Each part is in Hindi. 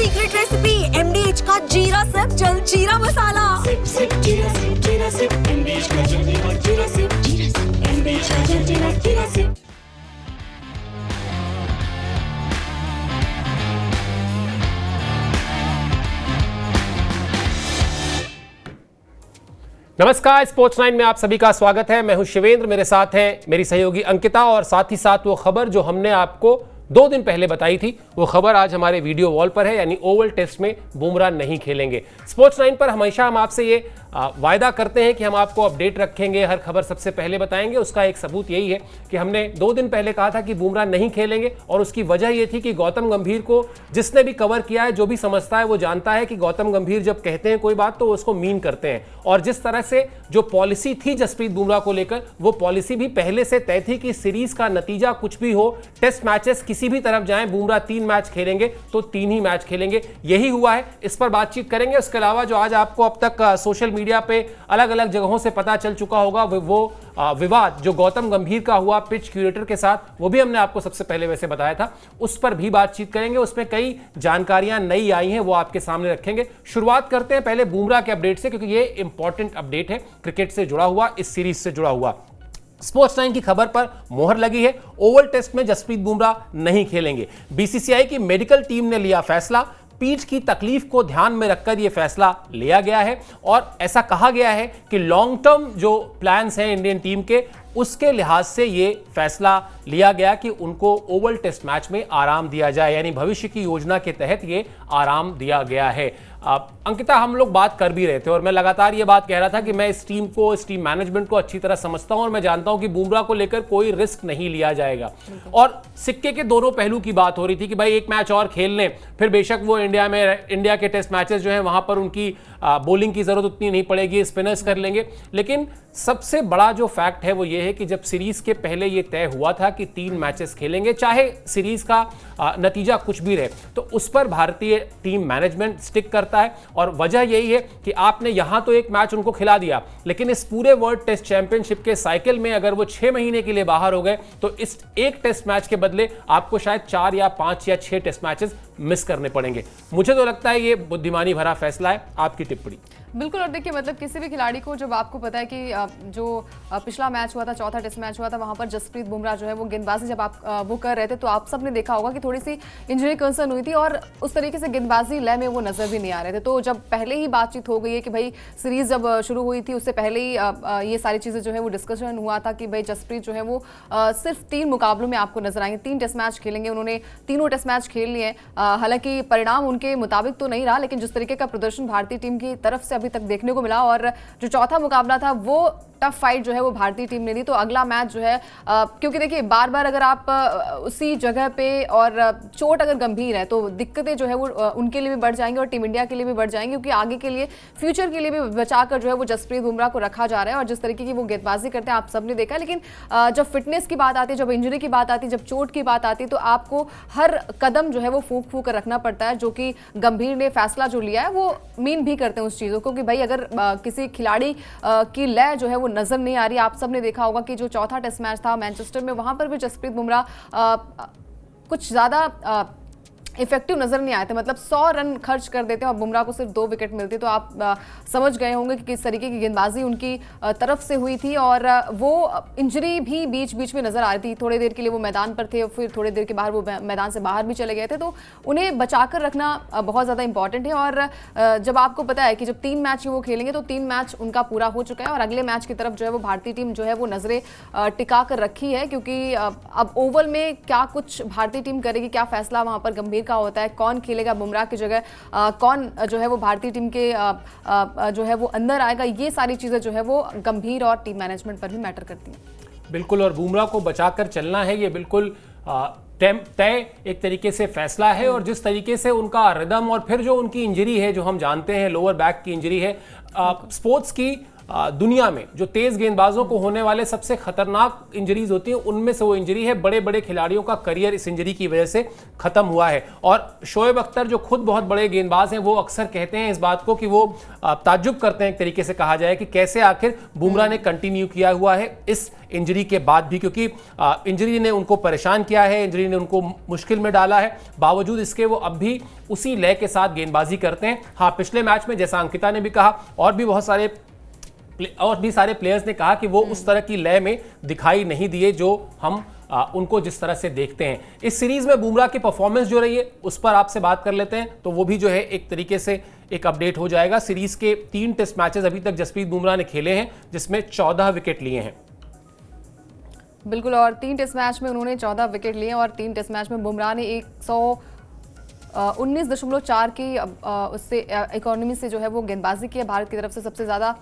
सीक्रेट रेसिपी MDH का जीरा सिप जल जीरा मसाला। सिप सिप जीरा सिप MDH का जल्दी और जीरा सिप MDH का जल्दी और जीरा सिप। नमस्कार, स्पोर्ट्स 9 में आप सभी का स्वागत है। मैं हूं शिवेंद्र, मेरे साथ हैं मेरी सहयोगी अंकिता और साथ ही साथ वो खबर जो हमने आपको 2 दिन पहले बताई थी, वो खबर आज हमारे वीडियो वॉल पर है, यानी ओवल टेस्ट में बुमराह नहीं खेलेंगे। स्पोर्ट्स 9 पर हमेशा हम आपसे ये वायदा करते हैं कि हम आपको अपडेट रखेंगे, हर खबर सबसे पहले बताएंगे। उसका एक सबूत यही है कि हमने 2 दिन पहले कहा था कि बुमराह नहीं खेलेंगे और उसकी वजह ये थी कि गौतम गंभीर को जिसने भी कवर किया है, जो भी समझता है वो जानता है कि गौतम गंभीर जब कहते हैं कोई बात तो उसको मीन करते हैं। और जिस तरह से जो पॉलिसी थी जसप्रीत बुमराह को लेकर, वो पॉलिसी भी पहले से तय थी कि सीरीज का नतीजा कुछ भी हो, टेस्ट मैचेस किसी भी तरफ जाएं, बुमराह 3 मैच खेलेंगे तो 3 ही मैच खेलेंगे। यही हुआ है, इस पर बातचीत करेंगे। उसके अलावा जो आज आपको अब तक सोशल मीडिया पे अलग अलग जगहों से पता चल चुका होगा, वो विवाद जो गौतम गंभीर का हुआ पिच क्यूरेटर के साथ, वो भी हमने आपको सबसे पहले वैसे बताया था, उस पर भी बातचीत करेंगे। उसमें कई जानकारियां नई आई हैं, वो आपके सामने रखेंगे। शुरुआत करते हैं पहले बुमराह के अपडेट से, क्योंकि ये इंपॉर्टेंट अपडेट है क्रिकेट से जुड़ा हुआ, इस सीरीज से जुड़ा हुआ। स्पोर्ट्स 9 की खबर पर मोहर लगी है, ओवल टेस्ट में जसप्रीत बुमराह नहीं खेलेंगे। बीसीसीआई की मेडिकल टीम ने लिया फैसला, पीठ की तकलीफ को ध्यान में रखकर यह फैसला लिया गया है और ऐसा कहा गया है कि लॉन्ग टर्म जो प्लान्स हैं इंडियन टीम के, उसके लिहाज से ये फैसला लिया गया कि उनको ओवल टेस्ट मैच में आराम दिया जाए, यानी भविष्य की योजना के तहत ये आराम दिया गया है। अंकिता, हम लोग बात कर भी रहे थे और मैं लगातार ये बात कह रहा था कि मैं इस टीम को, इस टीम मैनेजमेंट को अच्छी तरह समझता हूं और मैं जानता हूं कि बुमराह को लेकर कोई रिस्क नहीं लिया जाएगा। और सिक्के के दोनों पहलू की बात हो रही थी कि भाई एक मैच और खेल लें, फिर बेशक वो इंडिया के टेस्ट मैचेस जो हैं वहां पर उनकी बॉलिंग की जरूरत उतनी नहीं पड़ेगी, स्पिनर्स कर लेंगे। लेकिन सबसे बड़ा जो फैक्ट है वो ये है कि जब सीरीज के पहले ये तय हुआ था कि 3 मैचेस खेलेंगे, चाहे सीरीज का नतीजा कुछ भी रहे, तो उस पर भारतीय टीम मैनेजमेंट स्टिक करता है। और वजह यही है कि आपने यहां तो एक मैच उनको खिला दिया, लेकिन इस पूरे वर्ल्ड टेस्ट चैंपियनशिप के साइकिल में अगर वो 6 महीने के लिए बाहर हो गए तो इस एक टेस्ट मैच के बदले आपको शायद 4 या 5 या 6 टेस्ट मैचेस मिस करने पड़ेंगे। मुझे तो लगता है ये बुद्धिमानी भरा फैसला है। आपकी टिप्पणी? बिल्कुल। और देखिए, मतलब किसी भी खिलाड़ी को जब आपको पता है कि जो पिछला मैच हुआ था, चौथा टेस्ट मैच हुआ था, वहां पर जसप्रीत बुमराह जो है वो गेंदबाजी जब आप वो कर रहे थे, तो आप सबने देखा होगा कि थोड़ी सी इंजरी कंसर्न हुई थी और उस तरीके से गेंदबाजी लय में वो नजर भी नहीं आ रहे थे। तो जब पहले ही बातचीत हो गई है कि भाई सीरीज जब शुरू हुई थी उससे पहले ही ये सारी चीजें जो है वो डिस्कशन हुआ था कि भाई जसप्रीत जो है वो सिर्फ 3 मुकाबलों में आपको नजर आएंगे, 3 टेस्ट मैच खेलेंगे। उन्होंने तीनों टेस्ट मैच खेल लिए हैं। हालांकि परिणाम उनके मुताबिक तो नहीं रहा, लेकिन जिस तरीके का प्रदर्शन भारतीय टीम की तरफ से अभी तक देखने को मिला, और जो चौथा मुकाबला था वो टफ फाइट जो है वो भारतीय टीम ने दी। तो अगला मैच जो है क्योंकि देखिए बार बार अगर आप उसी जगह पे, और चोट अगर गंभीर है तो दिक्कतें जो है वो उनके लिए भी बढ़ जाएंगी और टीम इंडिया के लिए भी बढ़ जाएंगी, क्योंकि आगे के लिए, फ्यूचर के लिए भी बचाकर जो है वो जसप्रीत बुमराह को रखा जा रहा है। और जिस तरीके की वो गेंदबाजी करते हैं आप सबने देखा। लेकिन जब फिटनेस की बात आती है, जब इंजरी की बात आती है, जब चोट की बात आती है, तो आपको हर कदम जो है वो फूंक फूंक कर रखना पड़ता है, जो कि गंभीर ने फैसला जो लिया है वो मीन भी करते हैं उस चीज़ों को कि भाई अगर किसी खिलाड़ी की लय जो है वो नजर नहीं आ रही। आप सबने देखा होगा कि जो चौथा टेस्ट मैच था मैनचेस्टर में, वहां पर भी जसप्रीत बुमराह कुछ ज्यादा इफेक्टिव नजर नहीं आए थे। मतलब 100 रन खर्च कर देते हैं और बुमराह को सिर्फ 2 विकेट मिलती। तो आप समझ गए होंगे कि किस तरीके की गेंदबाजी उनकी तरफ से हुई थी। और वो इंजरी भी बीच बीच में नजर आ रही थी। थोड़ी देर के लिए वो मैदान पर थे, फिर थोड़ी देर के बाहर वो मैदान से बाहर भी चले गए थे। तो उन्हें बचाकर रखना बहुत ज़्यादा इंपॉर्टेंट है। और जब आपको पता है कि जब 3 मैच वो खेलेंगे तो 3 मैच उनका पूरा हो चुका है और अगले मैच की तरफ जो है वो भारतीय टीम जो है वो नजरें टिका कर रखी है, क्योंकि अब ओवल में क्या कुछ भारतीय टीम करेगी, क्या फैसला वहां पर गंभीर का होता है, कौन खेलेगा बुमराह की जगह, कौन जो है वो भारतीय टीम के जो है वो अंदर आएगा, ये सारी चीजें जो है वो गंभीर और टीम मैनेजमेंट पर भी मैटर करती हैं। बिल्कुल, और बुमराह को बचाकर चलना है, ये बिल्कुल तय एक तरीके से फैसला है। और जिस तरीके से उनका रिदम और फिर जो उनकी इंजरी है, जो हम जानते हैं लोअर बैक की इंजरी है, स्पोर्ट्स की दुनिया में जो तेज गेंदबाजों को होने वाले सबसे खतरनाक इंजरीज होती हैं उनमें से वो इंजरी है। बड़े बड़े खिलाड़ियों का करियर इस इंजरी की वजह से खत्म हुआ है। और शोएब अख्तर जो खुद बहुत बड़े गेंदबाज हैं वो अक्सर कहते हैं इस बात को कि वो ताज्जुब करते हैं एक तरीके से कहा जाए कि कैसे आखिर बुमराह ने कंटिन्यू किया हुआ है इस इंजरी के बाद भी, क्योंकि इंजरी ने उनको परेशान किया है, इंजरी ने उनको मुश्किल में डाला है। बावजूद इसके वो अब भी उसी लय के साथ गेंदबाजी करते हैं। हाँ, पिछले मैच में जैसा अंकिता ने भी कहा और भी सारे प्लेयर्स ने कहा कि वो उस तरह की लय में दिखाई नहीं दिए जो हम उनको जिस तरह से देखते हैं। इस सीरीज में बुमराह की परफॉर्मेंस जो रही है उस पर आपसे बात कर लेते हैं, तो वो भी जो है एक तरीके से एक अपडेट हो जाएगा। सीरीज के 3 टेस्ट मैचेस अभी तक जसप्रीत बुमराह ने खेले हैं जिसमें 14 विकेट लिए हैं। बिल्कुल, और 3 टेस्ट मैच में उन्होंने 14 विकेट लिए और 3 टेस्ट मैच में बुमराह ने 119.4 की उससे इकोनॉमी से जो है वो गेंदबाजी की है। भारत की तरफ से सबसे ज़्यादा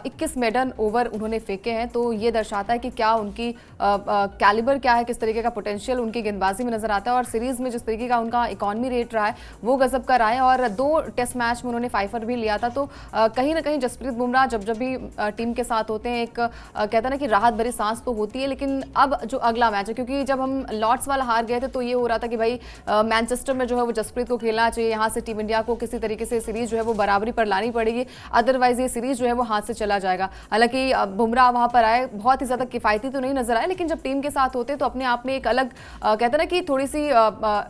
21 मेडन ओवर उन्होंने फेंके हैं, तो ये दर्शाता है कि क्या उनकी कैलिबर क्या है, किस तरीके का पोटेंशियल उनकी गेंदबाजी में नजर आता है। और सीरीज में जिस तरीके का उनका इकोनॉमी रेट रहा है वो गजब का रहा है। और 2 टेस्ट मैच में उन्होंने 5 भी लिया था, तो कहीं ना कहीं जसप्रीत बुमराह जब भी टीम के साथ होते हैं एक कहते हैं ना कि राहत भरी सांस तो होती है। लेकिन अब जो अगला मैच है, क्योंकि जब हम लॉर्ड्स वाला हार गए थे तो ये हो रहा था कि भाई मैनचेस्टर में जो है वो जसप्रीत को खेलना चाहिए, यहाँ से टीम इंडिया को किसी तरीके से सीरीज जो है वो बराबरी पर लानी पड़ेगी, अदरवाइज ये सीरीज जो है वो हाथ से चला जाएगा। हालांकि बुमराह वहां पर आए, बहुत ही ज्यादा किफायती तो नहीं नजर आए, लेकिन जब टीम के साथ होते हैं तो अपने आप में एक अलग कहते हैं ना कि थोड़ी सी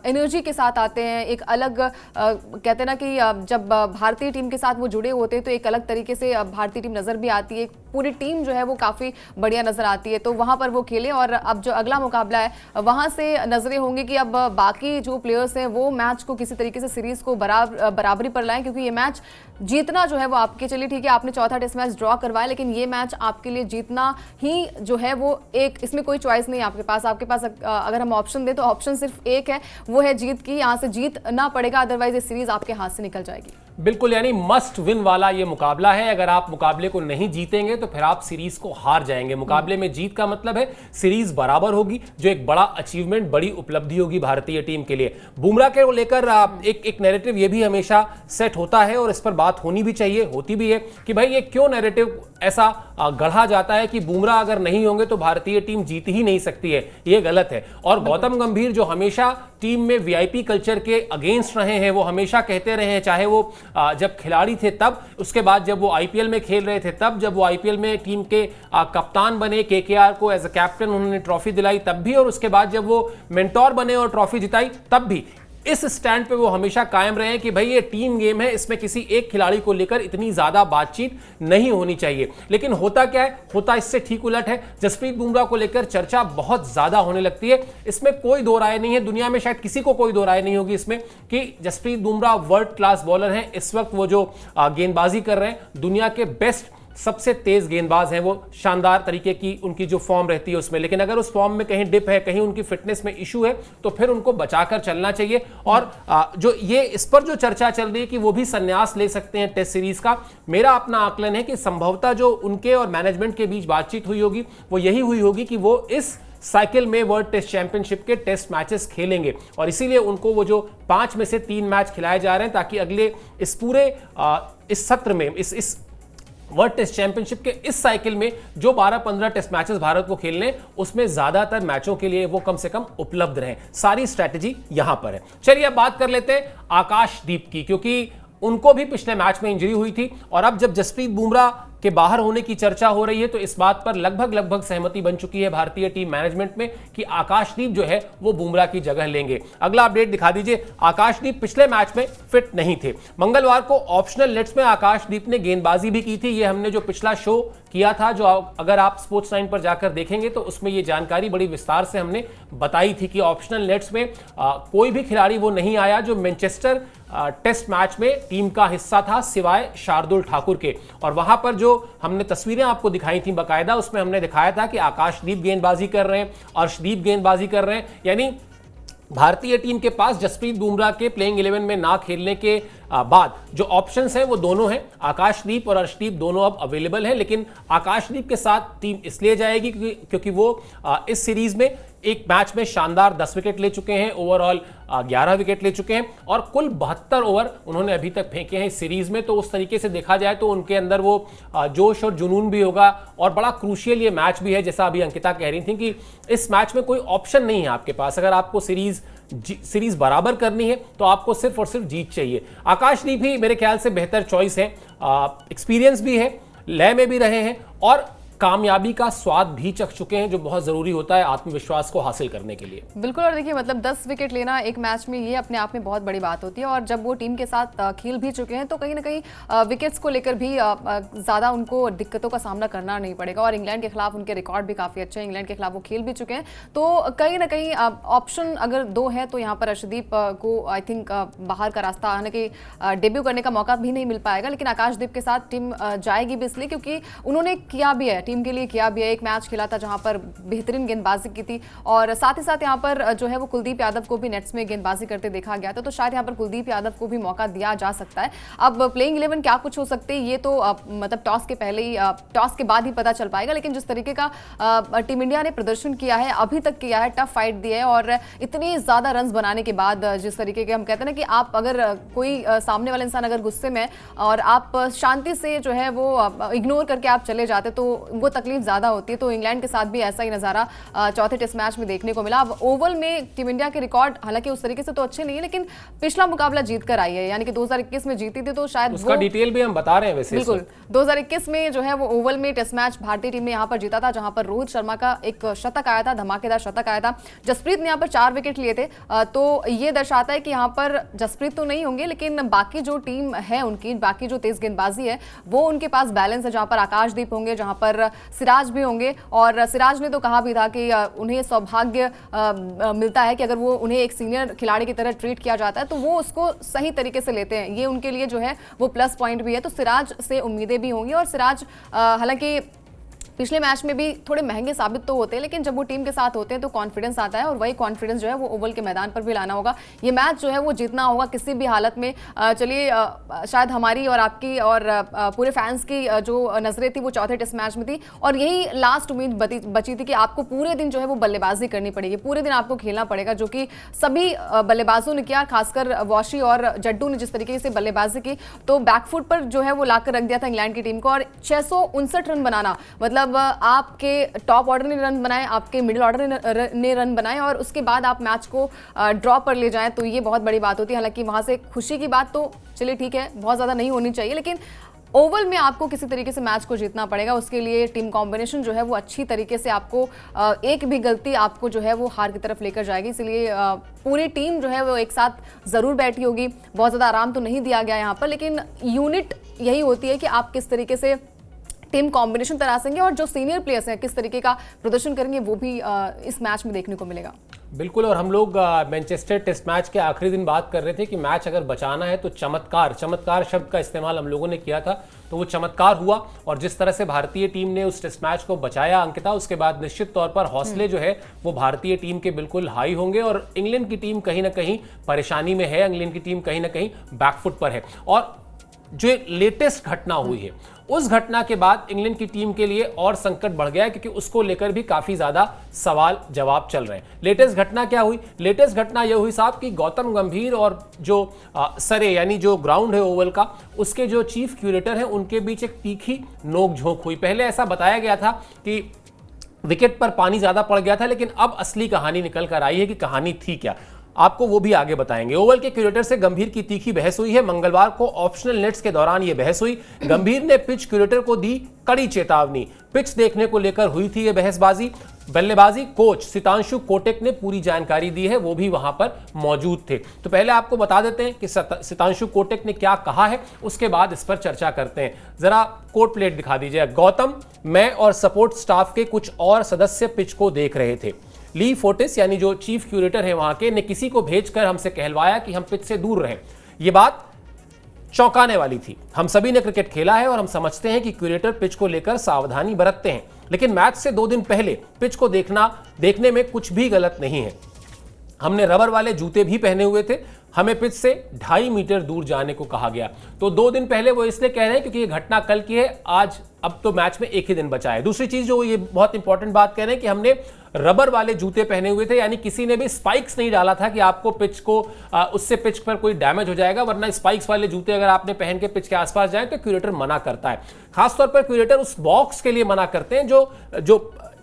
एनर्जी के साथ आते हैं, एक अलग कहते हैं ना कि जब भारतीय टीम के साथ वो जुड़े होते हैं तो एक अलग तरीके से भारतीय टीम नजर भी आती है, पूरी टीम जो है वो काफी बढ़िया नजर आती है। तो वहां पर वो खेले और अब जो अगला मुकाबला है वहां से नजरें होंगी कि अब बाकी जो प्लेयर्स हैं वो मैच को किसी तरीके से सीरीज को बराबरी पर लाएं, क्योंकि ये मैच जीतना जो है वो आपके, चलिए ठीक है आपने चौथा टेस्ट मैच ड्रॉ करवाया, लेकिन ये मैच आपके लिए जीतना ही जो है वो एक, इसमें कोई चॉइस नहीं है आपके पास अगर हम ऑप्शन दें तो ऑप्शन सिर्फ एक है, वो है जीत की। यहाँ से जीतना पड़ेगा, अदरवाइज ये सीरीज आपके हाथ से निकल जाएगी। बिल्कुल, यानी मस्ट विन वाला ये मुकाबला है। अगर आप मुकाबले को नहीं जीतेंगे तो फिर आप सीरीज को हार जाएंगे। मुकाबले में जीत का मतलब है सीरीज बराबर होगी, जो एक बड़ा अचीवमेंट, बड़ी उपलब्धि होगी भारतीय टीम के लिए। बुमराह के लेकर एक नैरेटिव ये भी हमेशा सेट होता है और इस पर बात होनी भी चाहिए, होती भी है कि भाई ये क्यों नैरेटिव ऐसा गढ़ा जाता है कि बुमराह अगर नहीं होंगे तो भारतीय टीम जीत ही नहीं सकती है। ये गलत है। और गौतम गंभीर जो हमेशा टीम में वीआईपी कल्चर के अगेंस्ट रहे हैं, वो हमेशा कहते रहे हैं, चाहे वो जब खिलाड़ी थे तब, उसके बाद जब वो आईपीएल में खेल रहे थे तब, जब वो आईपीएल में टीम के कप्तान बने, केकेआर को एज अ कैप्टन उन्होंने ट्रॉफी दिलाई तब भी, और उसके बाद जब वो मेंटोर बने और ट्रॉफी जिताई तब भी, इस स्टैंड पे वो हमेशा कायम रहे हैं कि भाई ये टीम गेम है, इसमें किसी एक खिलाड़ी को लेकर इतनी ज्यादा बातचीत नहीं होनी चाहिए। लेकिन होता क्या है, होता इससे ठीक उलट है। जसप्रीत बुमराह को लेकर चर्चा बहुत ज्यादा होने लगती है, इसमें कोई दो राय नहीं है, दुनिया में शायद किसी को कोई दो राय नहीं होगी इसमें कि Jasprit Bumrah world class bowler हैं। इस वक्त वो जो गेंदबाजी कर रहे हैं, दुनिया के बेस्ट सबसे तेज गेंदबाज हैं, वो शानदार तरीके की उनकी जो फॉर्म रहती है उसमें। लेकिन अगर उस फॉर्म में कहीं डिप है, कहीं उनकी फिटनेस में इशू है, तो फिर उनको बचाकर चलना चाहिए। और जो ये इस पर जो चर्चा चल रही है कि वो भी संन्यास ले सकते हैं टेस्ट सीरीज का, मेरा अपना आकलन है कि संभवतः जो उनके और मैनेजमेंट के बीच बातचीत हुई होगी वो यही हुई होगी कि वो इस साइकिल में वर्ल्ड टेस्ट चैंपियनशिप के टेस्ट मैचेस खेलेंगे, और इसीलिए उनको वो जो 5 में से 3 मैच खिलाए जा रहे हैं, ताकि अगले इस पूरे इस सत्र में, इस वर्ल्ड टेस्ट चैंपियनशिप के इस साइकिल में जो 12-15 टेस्ट मैचेस भारत को खेलने, उसमें ज्यादातर मैचों के लिए वो कम से कम उपलब्ध रहें। सारी स्ट्रैटेजी यहां पर है। चलिए अब बात कर लेते हैं आकाशदीप की, क्योंकि उनको भी पिछले मैच में इंजरी हुई थी, और अब जब जसप्रीत बुमराह के बाहर होने की चर्चा हो रही है तो इस बात पर लगभग सहमति बन चुकी है भारतीय टीम मैनेजमेंट में कि आकाशदीप जो है वो बुमराह की जगह लेंगे। अगला अपडेट दिखा दीजिए। आकाशदीप पिछले मैच में फिट नहीं थे। मंगलवार को ऑप्शनल नेट्स में आकाशदीप ने गेंदबाजी भी की थी। ये हमने जो पिछला शो किया था, जो अगर आप स्पोर्ट्स 9 पर जाकर देखेंगे तो उसमें ये जानकारी बड़ी विस्तार से हमने बताई थी कि ऑप्शनल नेट्स में कोई भी खिलाड़ी वो नहीं आया जो मैनचेस्टर टेस्ट मैच में टीम का हिस्सा था, सिवाय शार्दुल ठाकुर के। और वहां पर जो हमने तस्वीरें आपको दिखाई थी बाकायदा, उसमें हमने दिखाया था कि आकाशदीप गेंदबाजी कर रहे हैं, अर्शदीप गेंदबाजी कर रहे हैं। यानी भारतीय टीम के पास जसप्रीत बुमराह के प्लेइंग 11 में ना खेलने के बाद जो ऑप्शंस हैं वो दोनों हैं, आकाशदीप और अर्शदीप दोनों अब अवेलेबल हैं। लेकिन आकाशदीप के साथ टीम इसलिए जाएगी क्योंकि वो इस सीरीज में एक मैच में शानदार 10 विकेट ले चुके हैं, ओवरऑल 11 विकेट ले चुके हैं और कुल 72 ओवर उन्होंने अभी तक फेंके हैं इस सीरीज में। तो उस तरीके से देखा जाए तो उनके अंदर वो जोश और जुनून भी होगा और बड़ा क्रूशियल ये मैच भी है। जैसा अभी अंकिता कह रही थी कि इस मैच में कोई ऑप्शन नहीं है आपके पास, अगर आपको सीरीज बराबर करनी है तो आपको सिर्फ और सिर्फ जीत चाहिए। आकाशदीप भी मेरे ख्याल से बेहतर चॉइस है, एक्सपीरियंस भी है, लय में भी रहे हैं और कामयाबी का स्वाद भी चख चुके हैं, जो बहुत जरूरी होता है आत्मविश्वास को हासिल करने के लिए। बिल्कुल, और देखिए मतलब 10 विकेट लेना एक मैच में ये अपने आप में बहुत बड़ी बात होती है और जब वो टीम के साथ खेल भी चुके हैं तो कहीं ना कहीं विकेट्स को लेकर भी ज़्यादा उनको दिक्कतों का सामना करना नहीं पड़ेगा। और इंग्लैंड के खिलाफ उनके रिकॉर्ड भी काफ़ी अच्छे हैं, इंग्लैंड के खिलाफ वो खेल भी चुके हैं, तो कहीं ना कहीं ऑप्शन अगर दो है तो यहाँ पर अर्शदीप को आई थिंक बाहर का रास्ता आने के डेब्यू करने का मौका भी नहीं मिल पाएगा। लेकिन आकाशदीप के साथ टीम जाएगी भी इसलिए क्योंकि उन्होंने किया भी है, टीम के लिए किया भी है। एक मैच खेला था जहां पर बेहतरीन गेंदबाजी की थी और साथ ही साथ यहां पर जो है वो कुलदीप यादव को भी नेट्स में गेंदबाजी करते देखा गया था, तो शायद यहां पर कुलदीप यादव को भी मौका दिया जा सकता है। अब प्लेइंग 11 क्या कुछ हो सकते हैं ये तो मतलब टॉस के पहले ही टॉस के बाद ही पता चल पाएगा। लेकिन जिस तरीके का टीम इंडिया ने प्रदर्शन किया है, अभी तक किया है, टफ फाइट दिया है और इतनी ज्यादा रन बनाने के बाद जिस तरीके के हम कहते हैं ना कि आप अगर कोई सामने वाला इंसान अगर गुस्से में और आप शांति से जो है वो इग्नोर करके आप चले जाते तो वो तकलीफ ज्यादा होती है। तो इंग्लैंड के साथ भी ऐसा ही नजारा चौथे टेस्ट मैच में देखने को मिला। अब ओवल में टीम इंडिया के रिकॉर्ड हालांकि उस तरीके से तो अच्छे नहीं है, लेकिन पिछला मुकाबला जीत कर आई है, यानी कि 2021 में जीती थी, तो शायद उसका डिटेल भी हम बता रहे हैं। वैसे बिल्कुल 2021 में जो है वो ओवल में टेस्ट मैच भारतीय टीम ने यहां पर जीता था, जहां पर रोहित शर्मा का एक शतक आया था, धमाकेदार शतक आया था। जसप्रीत ने यहां पर 4 विकेट लिए थे, तो ये दर्शाता है कि यहां पर जसप्रीत तो नहीं होंगे लेकिन बाकी जो टीम है उनकी, बाकी जो तेज गेंदबाजी है वो उनके पास बैलेंस है, जहां पर आकाशदीप होंगे, जहां पर सिराज भी होंगे। और सिराज ने तो कहा भी था कि उन्हें सौभाग्य मिलता है कि अगर वो उन्हें एक सीनियर खिलाड़ी की तरह ट्रीट किया जाता है तो वो उसको सही तरीके से लेते हैं, ये उनके लिए जो है वो प्लस पॉइंट भी है। तो सिराज से उम्मीदें भी होंगी और सिराज हालांकि पिछले मैच में भी थोड़े महंगे साबित तो होते हैं, लेकिन जब वो टीम के साथ होते हैं तो कॉन्फिडेंस आता है और वही कॉन्फिडेंस जो है वो ओवल के मैदान पर भी लाना होगा। ये मैच जो है वो जीतना होगा किसी भी हालत में। चलिए शायद हमारी और आपकी और पूरे फैंस की जो नजरें थी वो चौथे टेस्ट मैच में थी और यही लास्ट उम्मीद बची थी कि आपको पूरे दिन जो है वो बल्लेबाजी करनी पड़ेगी, पूरे दिन आपको खेलना पड़ेगा, जो कि सभी बल्लेबाजों ने किया। खासकर वॉशी और जड्डू ने जिस तरीके से बल्लेबाजी की तो बैकफुट पर जो है वो लाकर रख दिया था इंग्लैंड की टीम को। और 659 रन बनाना मतलब आपके टॉप ऑर्डर ने रन बनाए, आपके मिडिल ऑर्डर ने रन बनाए और उसके बाद आप मैच को ड्रॉ पर ले जाएं, तो ये बहुत बड़ी बात होती है। हालांकि वहां से खुशी की बात तो चलिए ठीक है, बहुत ज़्यादा नहीं होनी चाहिए, लेकिन ओवल में आपको किसी तरीके से मैच को जीतना पड़ेगा। उसके लिए टीम कॉम्बिनेशन जो है वो अच्छी तरीके से आपको एक भी गलती आपको जो है वो हार की तरफ लेकर जाएगी। इसलिए पूरी टीम जो है वो एक साथ ज़रूर बैठी होगी। बहुत ज़्यादा आराम तो नहीं दिया गया यहाँ पर, लेकिन यूनिट यही होती है कि आप किस तरीके से टीम कॉम्बिनेशन तरासेंगे और जो सीनियर प्लेयर्स हैं किस तरीके का प्रदर्शन करेंगे वो भी इस मैच में देखने को मिलेगा। बिल्कुल, और हम लोग मैनचेस्टर टेस्ट मैच के आखिरी दिन बात कर रहे थे कि मैच अगर बचाना है तो चमत्कार शब्द का इस्तेमाल हम लोगों ने किया था, तो वो चमत्कार हुआ। और जिस तरह से भारतीय टीम ने उस टेस्ट मैच को बचाया अंकिता, उसके बाद निश्चित तौर पर हौसले जो है वो भारतीय टीम के बिल्कुल हाई होंगे और इंग्लैंड की टीम कहीं ना कहीं परेशानी में है, इंग्लैंड की टीम कहीं ना कहीं बैकफुट पर है। और जो लेटेस्ट घटना हुई है उस घटना के बाद इंग्लैंड की टीम के लिए और संकट बढ़ गया है, क्योंकि उसको लेकर भी काफी ज्यादा सवाल जवाब चल रहे हैं। लेटेस्ट घटना क्या हुई? लेटेस्ट घटना यह हुई साहब कि गौतम गंभीर और जो सरे यानी जो ग्राउंड है ओवल का, उसके जो चीफ क्यूरेटर हैं उनके बीच एक तीखी नोकझोंक हुई। पहले ऐसा बताया गया था कि विकेट पर पानी ज्यादा पड़ गया था, लेकिन अब असली कहानी निकल कर आई है कि कहानी थी क्या, आपको वो भी आगे बताएंगे। ओवल के क्यूरेटर से गंभीर की तीखी बहस हुई है। मंगलवार को ऑप्शनल नेट्स के दौरान यह बहस हुई। गंभीर ने पिच क्यूरेटर को दी कड़ी चेतावनी। पिच देखने को लेकर हुई थी यह बहसबाजी। बल्लेबाजी कोच सितांशु कोटेक ने पूरी जानकारी दी है, वो भी वहां पर मौजूद थे। तो पहले आपको बता देते हैं कि सितांशु कोटेक ने क्या कहा है, उसके बाद इस पर चर्चा करते हैं। जरा कोट प्लेट दिखा दीजिए। गौतम, मैं और सपोर्ट स्टाफ के कुछ और सदस्य पिच को देख रहे थे। ली फोर्टिस यानी जो चीफ क्यूरेटर है वहां के, ने किसी को भेजकर हमसे कहलवाया कि हम पिच से दूर रहें। यह बात चौंकाने वाली थी। हम सभी ने क्रिकेट खेला है और हम समझते हैं कि क्यूरेटर पिच को लेकर सावधानी बरतते हैं, लेकिन मैच से 2 दिन पहले पिच को देखने में कुछ भी गलत नहीं है। हमने रबर वाले जूते भी पहने हुए थे। हमें पिच से 2.5 मीटर दूर जाने को कहा गया। तो 2 दिन पहले वो इसलिए कह रहे हैं क्योंकि ये घटना कल की है, आज अब तो मैच में 1 ही दिन बचा है। दूसरी चीज जो ये बहुत इंपॉर्टेंट बात कह रहे हैं कि हमने रबर वाले जूते पहने हुए थे, यानी किसी ने भी स्पाइक्स नहीं डाला था कि आपको पिच को उससे पिच पर कोई डैमेज हो जाएगा, वरना स्पाइक्स वाले जूते अगर आपने पहन के पिच के आसपास जाए तो क्यूरेटर मना करता है। खासतौर पर क्यूरेटर उस बॉक्स के लिए मना करते हैं जो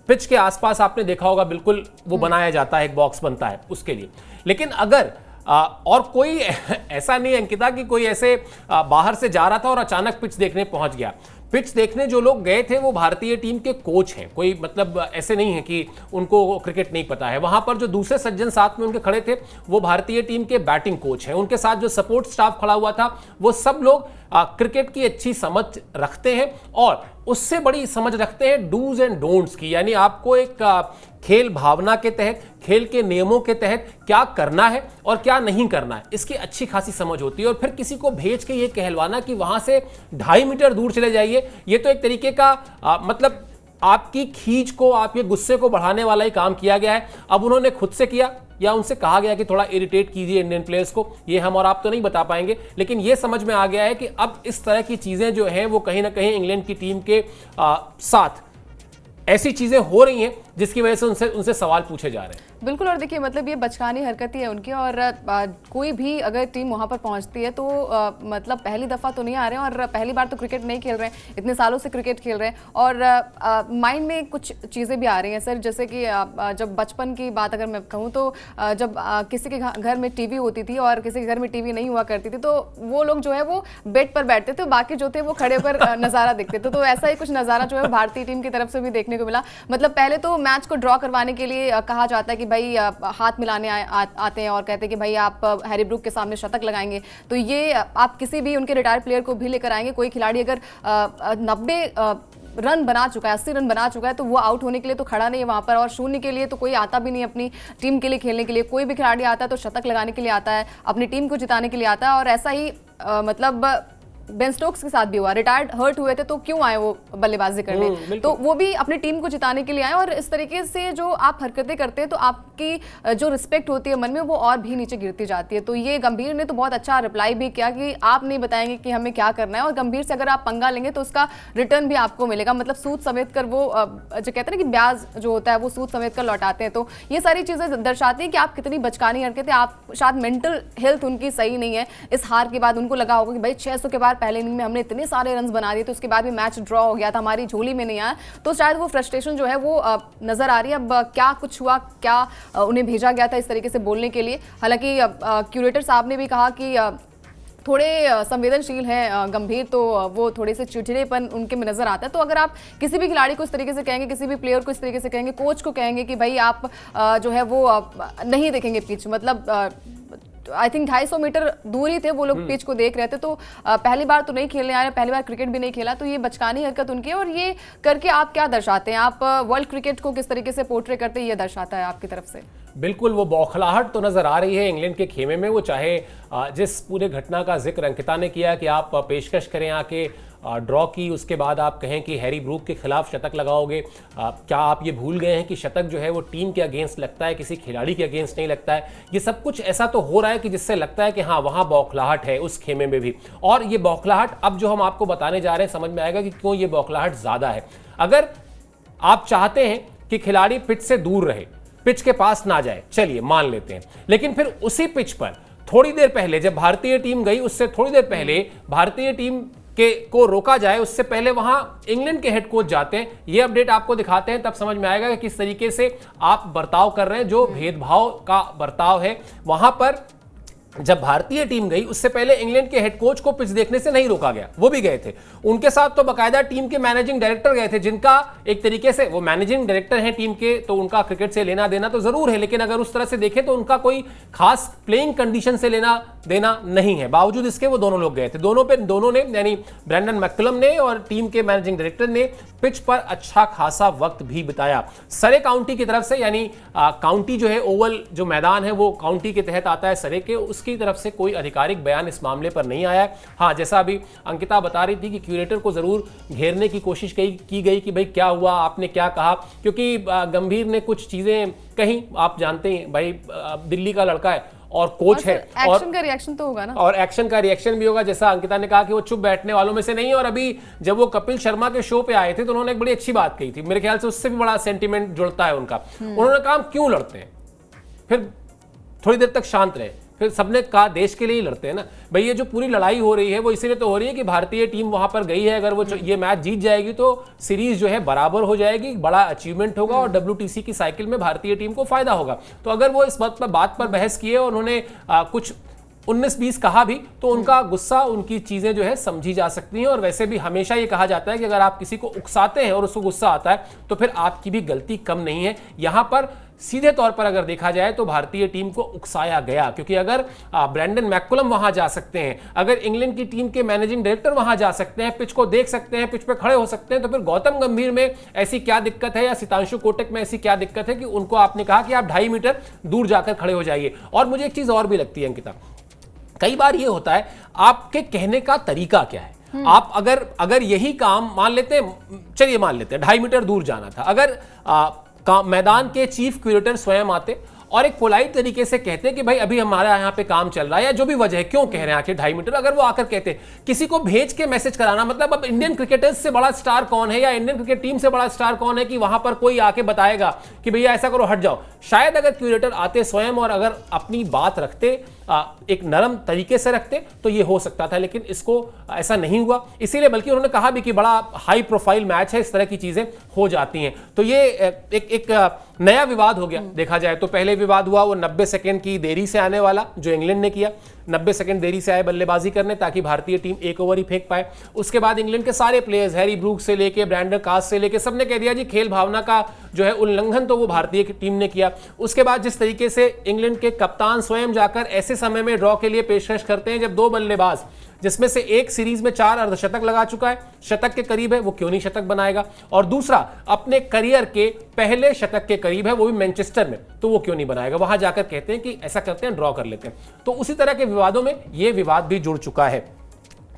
पिच के आसपास आपने देखा होगा, बिल्कुल वो बनाया जाता है, एक बॉक्स बनता है उसके लिए। लेकिन अगर और कोई ऐसा नहीं अंकिता कि कोई ऐसे बाहर से जा रहा था और अचानक पिच देखने पहुंच गया। पिच देखने जो लोग गए थे वो भारतीय टीम के कोच हैं, कोई मतलब ऐसे नहीं है कि उनको क्रिकेट नहीं पता है। वहां पर जो दूसरे सज्जन साथ में उनके खड़े थे वो भारतीय टीम के बैटिंग कोच हैं। उनके साथ जो सपोर्ट स्टाफ खड़ा हुआ था वो सब लोग क्रिकेट की अच्छी समझ रखते हैं और उससे बड़ी समझ रखते हैं डूज एंड डोंट्स की, यानी आपको एक खेल भावना के तहत, खेल के नियमों के तहत क्या करना है और क्या नहीं करना है, इसकी अच्छी खासी समझ होती है। और फिर किसी को भेज के ये कहलवाना कि वहां से 2.5 मीटर दूर चले जाइए, ये तो एक तरीके का मतलब आपकी खींच को, आपके गुस्से को बढ़ाने वाला ही काम किया गया है। अब उन्होंने खुद से किया या उनसे कहा गया कि थोड़ा इरिटेट कीजिए इंडियन प्लेयर्स को, ये हम और आप तो नहीं बता पाएंगे, लेकिन ये समझ में आ गया है कि अब इस तरह की चीजें जो हैं वो कहीं ना कहीं इंग्लैंड की टीम के साथ ऐसी चीजें हो रही हैं जिसकी वजह से उनसे सवाल पूछे जा रहे हैं। बिल्कुल, और देखिए मतलब ये बचकानी हरकत ही है उनकी, और कोई भी अगर टीम वहां पर पहुंचती है तो मतलब पहली दफ़ा तो नहीं आ रहे हैं और पहली बार तो क्रिकेट नहीं खेल रहे हैं, इतने सालों से क्रिकेट खेल रहे हैं और माइंड में कुछ चीज़ें भी आ रही हैं सर। जैसे कि जब बचपन की बात अगर मैं कहूँ तो जब किसी के घर में टीवी होती थी और किसी के घर में टीवी नहीं हुआ करती थी तो वो लोग जो है वो बेड पर बैठते थे, बाकी जो थे वो खड़े पर नज़ारा देखते थे। तो ऐसा ही कुछ नज़ारा जो है भारतीय टीम की तरफ से भी देखने को मिला। मतलब पहले तो मैच को ड्रॉ करवाने के लिए कहा जाता है कि भाई हाथ मिलाने आते हैं और कहते हैं कि भाई आप हैरी ब्रूक के सामने शतक लगाएंगे, तो ये आप किसी भी उनके रिटायर्ड प्लेयर को भी लेकर आएंगे। कोई खिलाड़ी अगर 90 रन बना चुका है, 80 रन बना चुका है, तो वो आउट होने के लिए तो खड़ा नहीं है वहां पर, और शून्य के लिए तो कोई आता भी नहीं अपनी टीम के लिए खेलने के लिए। कोई भी खिलाड़ी आता है तो शतक लगाने के लिए आता है, अपनी टीम को जिताने के लिए आता है। और ऐसा ही मतलब बेन स्टोक्स के साथ भी हुआ, रिटायर्ड हर्ट हुए थे तो क्यों आए वो बल्लेबाजी करने, तो वो भी अपनी टीम को जिताने के लिए आए। और इस तरीके से जो आप हरकतें करते हैं तो आपकी जो रिस्पेक्ट होती है मन में वो और भी नीचे गिरती जाती है। तो ये गंभीर ने तो बहुत अच्छा रिप्लाई भी किया कि आप नहीं बताएंगे कि हमें क्या करना है, और गंभीर से अगर आप पंगा लेंगे तो उसका रिटर्न भी आपको मिलेगा। मतलब सूद समेत कर वो जो कहते हैं ना कि ब्याज जो होता है वो सूद समेत कर लौटाते हैं। तो ये सारी चीजें दर्शाती हैं कि आप कितनी बचकानी हरकतें, आप शायद मेंटल हेल्थ उनकी सही नहीं है। इस हार के बाद उनको लगा होगा कि भाई 600 के बाद पहले इनिंग में हमने इतने सारे रन बना दिए, तो उसके बाद भी मैच ड्रॉ हो गया था, हमारी झोली में नहीं आया, तो शायद वो फ्रस्ट्रेशन जो है वो नजर आ रही है। अब क्या कुछ हुआ, क्या उन्हें भेजा गया था इस तरीके से बोलने के लिए। हालांकि क्यूरेटर साहब ने भी कहा कि थोड़े संवेदनशील हैं गंभीर, तो वो थोड़े से चिड़चिड़ेपन उनके में नजर आता है। तो अगर आप किसी भी खिलाड़ी को इस तरीके से कहेंगे, किसी भी प्लेयर को इस तरीके से कहेंगे, कोच को कहेंगे कि भाई आप जो है वो नहीं देखेंगे पिच, मतलब आई थिंक 250 मीटर दूरी थे वो लोग पिच को देख रहे थे, तो पहली बार तो नहीं खेलने आ रहे, पहली बार क्रिकेट भी नहीं खेला, तो ये बचकानी हरकत उनकी है। और ये करके आप क्या दर्शाते हैं, आप वर्ल्ड क्रिकेट को किस तरीके से पोर्ट्रे करते हैं, ये दर्शाता है आपकी तरफ से। बिल्कुल, वो बौखलाहट तो नजर आ रही है इंग्लैंड के खेमे में। वो चाहे जिस पूरे घटना का जिक्र अंकिता ने किया कि आप पेशकश करें आके ड्रॉ की, उसके बाद आप कहें कि हैरी ब्रूक के खिलाफ शतक लगाओगे, क्या आप ये भूल गए हैं कि शतक जो है वो टीम के अगेंस्ट लगता है, किसी खिलाड़ी के अगेंस्ट नहीं लगता है। ये सब कुछ ऐसा तो हो रहा है कि जिससे लगता है कि हाँ वहाँ बौखलाहट है उस खेमे में भी। और ये बौखलाहट अब जो हम आपको बताने जा रहे हैं समझ में आएगा कि क्यों ये बौखलाहट ज़्यादा है। अगर आप चाहते हैं कि खिलाड़ी पिच से दूर रहे, पिच के पास ना जाए, चलिए मान लेते हैं, लेकिन फिर उसी पिच पर थोड़ी देर पहले जब भारतीय टीम गई उससे थोड़ी देर पहले भारतीय टीम को रोका जाए, उससे पहले वहां इंग्लैंड के हेड कोच जाते हैं। ये अपडेट आपको दिखाते हैं, तब समझ में आएगा कि किस तरीके से आप बर्ताव कर रहे हैं। जो भेदभाव का बर्ताव है वहां पर जब भारतीय टीम गई उससे पहले इंग्लैंड के हेड कोच को पिच देखने से नहीं रोका गया, वो भी गए थे। उनके साथ तो बकायदा टीम के मैनेजिंग डायरेक्टर गए थे, जिनका एक तरीके से वो मैनेजिंग डायरेक्टर हैं टीम के, तो उनका क्रिकेट से लेना देना तो जरूर है, लेकिन अगर उस तरह से देखें तो उनका कोई खास प्लेइंग कंडीशन से लेना देना नहीं है। बावजूद इसके वो दोनों लोग गए थे। दोनों ने यानी ब्रैंडन मैकलम ने और टीम के मैनेजिंग डायरेक्टर ने पिच पर अच्छा खासा वक्त भी बिताया। सरे काउंटी की तरफ से, यानी काउंटी जो है ओवल जो मैदान है वो काउंटी के तहत आता है सरे के, की तरफ से कोई आधिकारिक बयान इस मामले पर नहीं आया है। हाँ, जैसा अभी अंकिता बता रही थी कि क्यूरेटर को जरूर घेरने की कोशिश की गई कि भाई क्या हुआ, आपने क्या कहा, क्योंकि गंभीर ने कुछ चीजें कहीं, आप जानते हैं भाई दिल्ली का लड़का है और कोच है और एक्शन का रिएक्शन तो होगा ना, और एक्शन का रिएक्शन भी होगा। जैसा अंकिता ने कहा कि वो चुप बैठने वालों में से नहीं है। और अभी जब वो कपिल शर्मा के शो पे आए थे तो उन्होंने एक बड़ी अच्छी बात कही थी, मेरे ख्याल से उससे भी बड़ा सेंटीमेंट जुड़ता है उनका। उन्होंने कहा हम क्यों लड़ते हैं, फिर थोड़ी देर तक शांत रहे, फिर सबने कहा देश के लिए ही लड़ते हैं ना भाई। ये जो पूरी लड़ाई हो रही है वो इसीलिए तो हो रही है कि भारतीय टीम वहां पर गई है, अगर वो ये मैच जीत जाएगी तो सीरीज जो है बराबर हो जाएगी, बड़ा अचीवमेंट होगा और WTC की साइकिल में भारतीय टीम को फायदा होगा। तो अगर वो इस बात पर बहस किए और उन्होंने कुछ 19-20 कहा भी तो उनका गुस्सा, उनकी चीजें जो है समझी जा सकती हैं। और वैसे भी हमेशा ये कहा जाता है कि अगर आप किसी को उकसाते हैं और उसको गुस्सा आता है तो फिर आपकी भी गलती कम नहीं है। यहां पर सीधे तौर पर अगर देखा जाए तो भारतीय टीम को उकसाया गया, क्योंकि अगर ब्रैंडन मैकुलम वहां जा सकते हैं, अगर इंग्लैंड की टीम के मैनेजिंग डायरेक्टर वहां जा सकते हैं, पिच को देख सकते हैं, पिच पे खड़े हो सकते हैं, तो फिर गौतम गंभीर में ऐसी क्या दिक्कत है या सितांशु कोटक में ऐसी क्या दिक्कत है कि उनको आपने कहा कि आप 2.5 मीटर दूर जाकर खड़े हो जाइए। और मुझे एक चीज और भी लगती है अंकिता, कई बार ये होता है आपके कहने का तरीका क्या है। आप अगर यही काम मान लेते हैं, चलिए मान लेते हैं 2.5 मीटर दूर जाना था, अगर मैदान के चीफ क्यूरेटर स्वयं आते और एक पोलाइट तरीके से कहते कि भाई अभी हमारा यहाँ पे काम चल रहा है या जो भी वजह है क्यों कह रहे हैं आखिर 2.5 मीटर, अगर वो आकर कहते, किसी को भेज के मैसेज कराना, मतलब अब इंडियन क्रिकेटर्स से बड़ा स्टार कौन है या इंडियन क्रिकेट टीम से बड़ा स्टार कौन है कि वहां पर कोई आके बताएगा कि भैया ऐसा करो हट जाओ। शायद अगर क्यूरेटर आते स्वयं और अगर अपनी बात रखते, एक नरम तरीके से रखते तो ये हो सकता था, लेकिन इसको ऐसा नहीं हुआ। इसीलिए बल्कि उन्होंने कहा भी कि बड़ा हाई प्रोफाइल मैच है, इस तरह की चीजें हो जाती हैं। तो ये एक नया विवाद हो गया देखा जाए तो। पहले विवाद हुआ वो 90 सेकंड की देरी से आने वाला जो इंग्लैंड ने किया, 90 सेकंड देरी से आए बल्लेबाजी करने ताकि भारतीय टीम एक ओवर ही फेंक पाए। उसके बाद इंग्लैंड के सारे प्लेयर्स, हैरी ब्रूक से लेके ब्रैंडन कास से लेके, सबने कह दिया जी खेल भावना का जो है उल्लंघन तो वो भारतीय टीम ने किया। उसके बाद जिस तरीके से इंग्लैंड के कप्तान स्वयं जाकर ऐसे समय में ड्रॉ के लिए पेशकश करते हैं जब 2 बल्लेबाज, जिसमें से एक सीरीज में 4 अर्धशतक लगा चुका है, शतक के करीब है, वो क्यों नहीं शतक बनाएगा, और दूसरा अपने करियर के पहले शतक के करीब है, वो भी मैनचेस्टर में, तो वो क्यों नहीं बनाएगा। वहां जाकर कहते हैं कि ऐसा करते हैं ड्रॉ कर लेते हैं। तो उसी तरह के विवादों में ये विवाद भी जुड़ चुका है।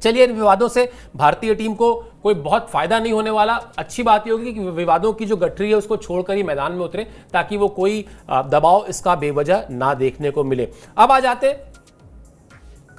चलिए, इन विवादों से भारतीय टीम को कोई बहुत फायदा नहीं होने वाला। अच्छी बात ये होगी कि विवादों की जो गठरी है उसको छोड़कर ही मैदान में उतरे ताकि वो कोई दबाव इसका बेवजह ना देखने को मिले। अब आ जाते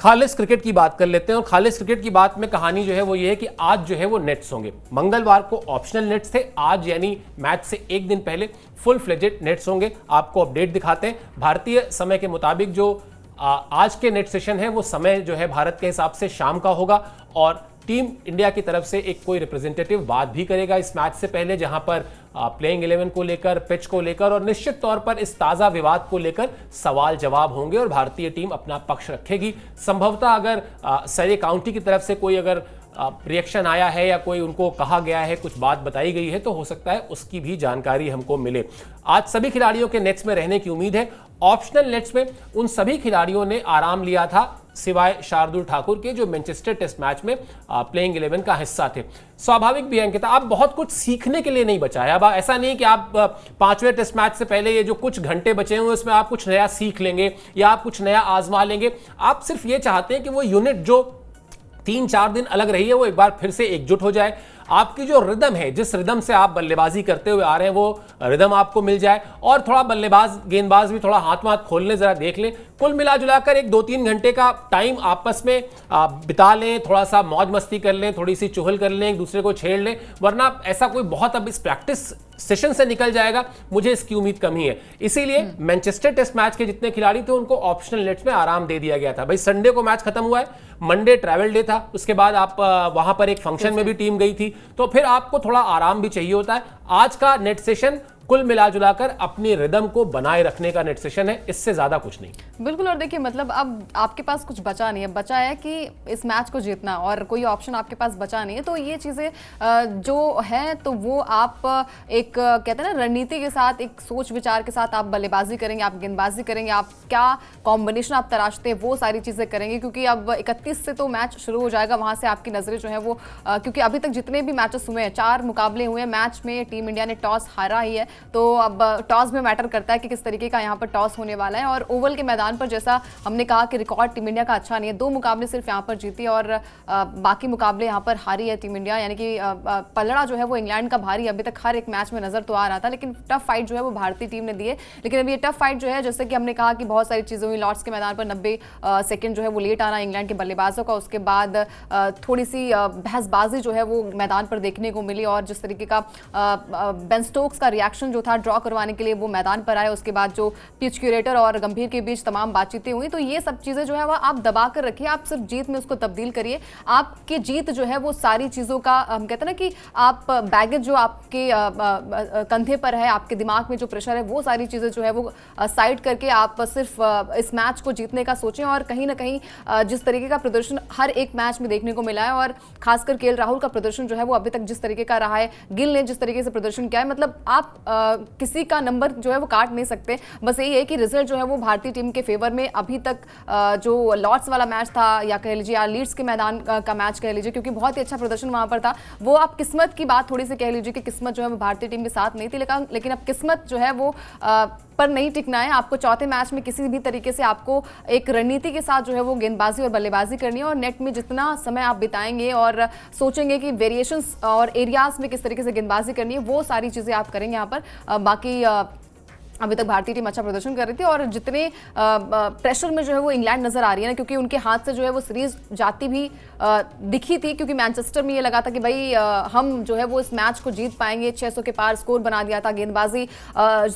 खालिस क्रिकेट की बात कर लेते हैं। और खालिस क्रिकेट की बात में कहानी जो है वो ये है कि आज जो है वो नेट्स होंगे। मंगलवार को ऑप्शनल नेट्स थे, आज यानी मैच से एक दिन पहले फुल फ्लेजेड नेट्स होंगे। आपको अपडेट दिखाते हैं। भारतीय समय के मुताबिक जो आज के नेट सेशन है वो समय जो है भारत के हिसाब से शाम का होगा, और टीम इंडिया की तरफ से एक कोई रिप्रेजेंटेटिव बात भी करेगा इस मैच से पहले, जहां पर प्लेइंग 11 को लेकर, पिच को लेकर और निश्चित तौर पर इस ताज़ा विवाद को लेकर सवाल जवाब होंगे और भारतीय टीम अपना पक्ष रखेगी। संभवतः अगर सरे काउंटी की तरफ से कोई अगर रिएक्शन आया है या कोई उनको कहा गया है, कुछ बात बताई गई है, तो हो सकता है उसकी भी जानकारी हमको मिले। आज सभी खिलाड़ियों के नेट्स में रहने की उम्मीद है। ऑप्शनल नेट्स में उन सभी खिलाड़ियों ने आराम लिया था सिवाय शार्दुल ठाकुर के, जो मैनचेस्टर टेस्ट मैच में प्लेइंग 11 का हिस्सा थे। स्वाभाविक भी अंकिता, आप बहुत कुछ सीखने के लिए नहीं बचा है। अब ऐसा नहीं कि आप 5वें टेस्ट मैच से पहले ये जो कुछ घंटे बचे हुए उसमें आप कुछ नया सीख लेंगे या आप कुछ नया आजमा लेंगे। आप सिर्फ ये चाहते हैं कि वो यूनिट जो 3-4 दिन अलग रही है वो एक बार फिर से एकजुट हो जाए। आपकी जो रिदम है, जिस रिदम से आप बल्लेबाजी करते हुए आ रहे हैं, वो रिदम आपको मिल जाए और थोड़ा बल्लेबाज गेंदबाज भी थोड़ा हाथ खोलने जरा देख लें। कुल मिला जुलाकर एक 2-3 घंटे का टाइम आपस में बिता लें, थोड़ा सा मौज मस्ती कर लें, थोड़ी सी चुहल कर लें, एक दूसरे को छेड़ लें, वरना ऐसा कोई बहुत अब इस प्रैक्टिस सेशन से निकल जाएगा, मुझे इसकी उम्मीद कम ही है। इसीलिए मैनचेस्टर टेस्ट मैच के जितने खिलाड़ी थे उनको ऑप्शनल नेट्स में आराम दे दिया गया था। भाई संडे को मैच खत्म हुआ है, मंडे ट्रैवल डे था, उसके बाद आप वहां पर एक फंक्शन में भी टीम गई थी, तो फिर आपको थोड़ा आराम भी चाहिए होता है। आज का नेट सेशन कुल मिला जुलाकर अपनी रिदम को बनाए रखने का नेट सेशन है, इससे ज्यादा कुछ नहीं। बिल्कुल। और देखिए, मतलब अब आपके पास कुछ बचा नहीं है, बचा है कि इस मैच को जीतना, और कोई ऑप्शन आपके पास बचा नहीं है। तो ये चीजें जो है तो वो आप एक कहते हैं ना रणनीति के साथ, एक सोच विचार के साथ आप बल्लेबाजी करेंगे, आप गेंदबाजी करेंगे, आप क्या कॉम्बिनेशन आप तराशते हैं वो सारी चीजें करेंगे, क्योंकि अब 31 से तो मैच शुरू हो जाएगा। वहां से आपकी नजरें जो है वो क्योंकि अभी तक जितने भी मैचेस हुए हैं, 4 मुकाबले हुए हैं, मैच में टीम इंडिया ने टॉस हारा ही है, तो अब टॉस में मैटर करता है कि किस तरीके का यहाँ पर टॉस होने वाला है। और ओवल के मैदान पर जैसा हमने कहा कि रिकॉर्ड टीम इंडिया का अच्छा नहीं है, 2 मुकाबले सिर्फ यहाँ पर जीती और बाकी मुकाबले यहाँ पर हारी है टीम इंडिया, यानी कि पलड़ा जो है वो इंग्लैंड का भारी अभी तक हर एक मैच में नजर तो आ रहा था, लेकिन टफ फाइट जो है वो भारतीय टीम ने दी है। लेकिन अभी ये टफ फाइट जो है, जैसे कि हमने कहा कि बहुत सारी चीज़ें हुई, लॉर्ड्स के मैदान पर 90 सेकंड जो है वो लेट आना इंग्लैंड के बल्लेबाजों का, उसके बाद थोड़ी सी बहसबाजी जो है वो मैदान पर देखने को मिली और जिस तरीके का बेन स्टोक्स का रिएक्शन जो था ड्रॉ करवाने के लिए वो मैदान पर आए, उसके बाद जो पिच क्यूरेटर और गंभीर के बीच तमाम बातचीतें हुई, तो ये सब चीज़ें जो है वो आप दबा कर रखिए, आप सिर्फ जीत में उसको तब्दील करिए। आपकी जीत जो है वो सारी चीज़ों का, हम कहते हैं ना कि आप बैगेज जो आपके कंधे पर है, आपके दिमाग में जो प्रेशर है, वो सारी चीज़ें जो है वो साइड करके आप सिर्फ इस मैच को जीतने का सोचें। और कहीं ना कहीं जिस तरीके का प्रदर्शन हर एक मैच में देखने को मिला है और खासकर केएल राहुल का प्रदर्शन जो है वो अभी तक जिस तरीके का रहा है, गिल ने जिस तरीके से प्रदर्शन किया है, मतलब आप किसी का नंबर जो है वो काट नहीं सकते। बस यही है कि रिजल्ट जो है वो भारतीय टीम के फेवर में अभी तक जो लॉर्ड्स वाला मैच था या कह लीजिए या लीड्स के मैदान का मैच कह लीजिए, क्योंकि बहुत ही अच्छा प्रदर्शन वहां पर था, वो आप किस्मत की बात थोड़ी सी कह लीजिए कि किस्मत जो है वो भारतीय टीम के साथ नहीं थी, लेकिन अब किस्मत जो है वो पर नहीं टिकना है। आपको चौथे मैच में किसी भी तरीके से आपको एक रणनीति के साथ जो है वो गेंदबाजी और बल्लेबाजी करनी है और नेट में जितना समय आप बिताएंगे और सोचेंगे कि वेरिएशंस और एरियाज में किस तरीके से गेंदबाजी करनी है, वो सारी चीज़ें आप करेंगे यहाँ पर। बाकी अभी तक भारतीय टीम अच्छा प्रदर्शन कर रही थी और जितने प्रेशर में जो है वो इंग्लैंड नजर आ रही है ना, क्योंकि उनके हाथ से जो है वो सीरीज जाती भी दिखी थी, क्योंकि मैनचेस्टर में ये लगा था कि भाई हम जो है वो इस मैच को जीत पाएंगे, 600 के पार स्कोर बना दिया था, गेंदबाजी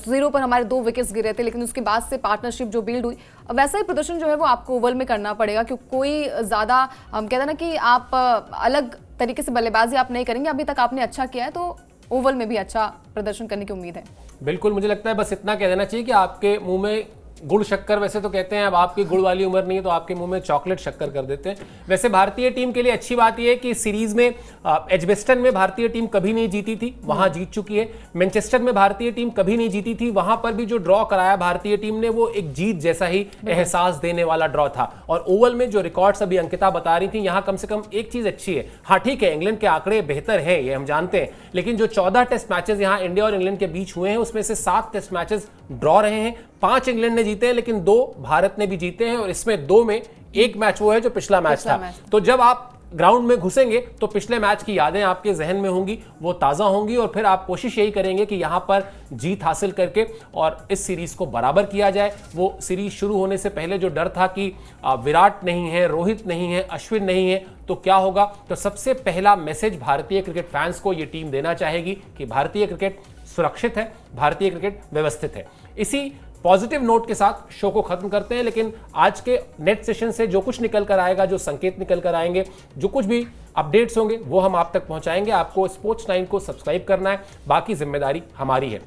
0 पर हमारे 2 विकेट्स गिरे थे, लेकिन उसके बाद से पार्टनरशिप जो बिल्ड हुई, वैसा ही प्रदर्शन जो है वो आपको ओवल में करना पड़ेगा, क्योंकि कोई ज़्यादा हम कहते हैं ना कि आप अलग तरीके से बल्लेबाजी आप नहीं करेंगे। अभी तक आपने अच्छा किया है तो ओवल में भी अच्छा प्रदर्शन करने की उम्मीद है। बिल्कुल, मुझे लगता है बस इतना कह देना चाहिए कि आपके मुंह में गुड़ शक्कर, वैसे तो कहते हैं अब आपकी गुड़ वाली उम्र नहीं है तो आपके मुंह में चॉकलेट शक्कर कर देते हैं। वैसे भारतीय टीम के लिए अच्छी बात यह है कि सीरीज में एजबेस्टन में भारतीय टीम कभी नहीं जीती थी, वहां जीत चुकी है। मैनचेस्टर में भारतीय टीम कभी नहीं जीती थी, वहां पर भी जो ड्रॉ कराया भारतीय टीम ने वो एक जीत जैसा ही एहसास देने वाला ड्रॉ था। और ओवल में जो रिकॉर्ड्स अभी अंकिता बता रही थी, यहां कम से कम एक चीज अच्छी है। हाँ ठीक है, इंग्लैंड के आंकड़े बेहतर हैं, ये हम जानते हैं, लेकिन जो 14 टेस्ट मैचेस यहां इंडिया और इंग्लैंड के बीच हुए हैं उसमें से 7 टेस्ट मैचेस ड्रॉ रहे हैं, 5 इंग्लैंड ने जीते हैं लेकिन 2 भारत ने भी जीते हैं, और इसमें 2 में एक मैच वो है जो पिछला मैच था। तो जब आप ग्राउंड में घुसेंगे तो पिछले मैच की यादें आपके जहन में होंगी, वो ताज़ा होंगी, और फिर आप कोशिश यही करेंगे कि यहां पर जीत हासिल करके और इस सीरीज को बराबर किया जाए। वो सीरीज शुरू होने से पहले जो डर था कि विराट नहीं है, रोहित नहीं है, अश्विन नहीं है तो क्या होगा, तो सबसे पहला मैसेज भारतीय क्रिकेट फैंस को ये टीम देना चाहेगी कि भारतीय क्रिकेट सुरक्षित है, भारतीय क्रिकेट व्यवस्थित है। इसी पॉजिटिव नोट के साथ शो को खत्म करते हैं, लेकिन आज के नेट सेशन से जो कुछ निकल कर आएगा, जो संकेत निकल कर आएंगे, जो कुछ भी अपडेट्स होंगे वो हम आप तक पहुंचाएंगे। आपको स्पोर्ट्स 9 को सब्सक्राइब करना है, बाकी जिम्मेदारी हमारी है।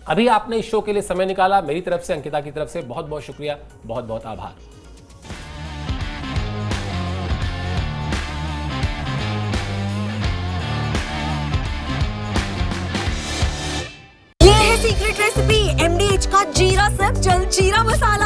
अभी आपने इस शो के लिए समय निकाला, मेरी तरफ से, अंकिता की तरफ से बहुत बहुत शुक्रिया, बहुत बहुत आभार। सीक्रेट रेसिपी MDH का जीरा सब जलजीरा मसाला।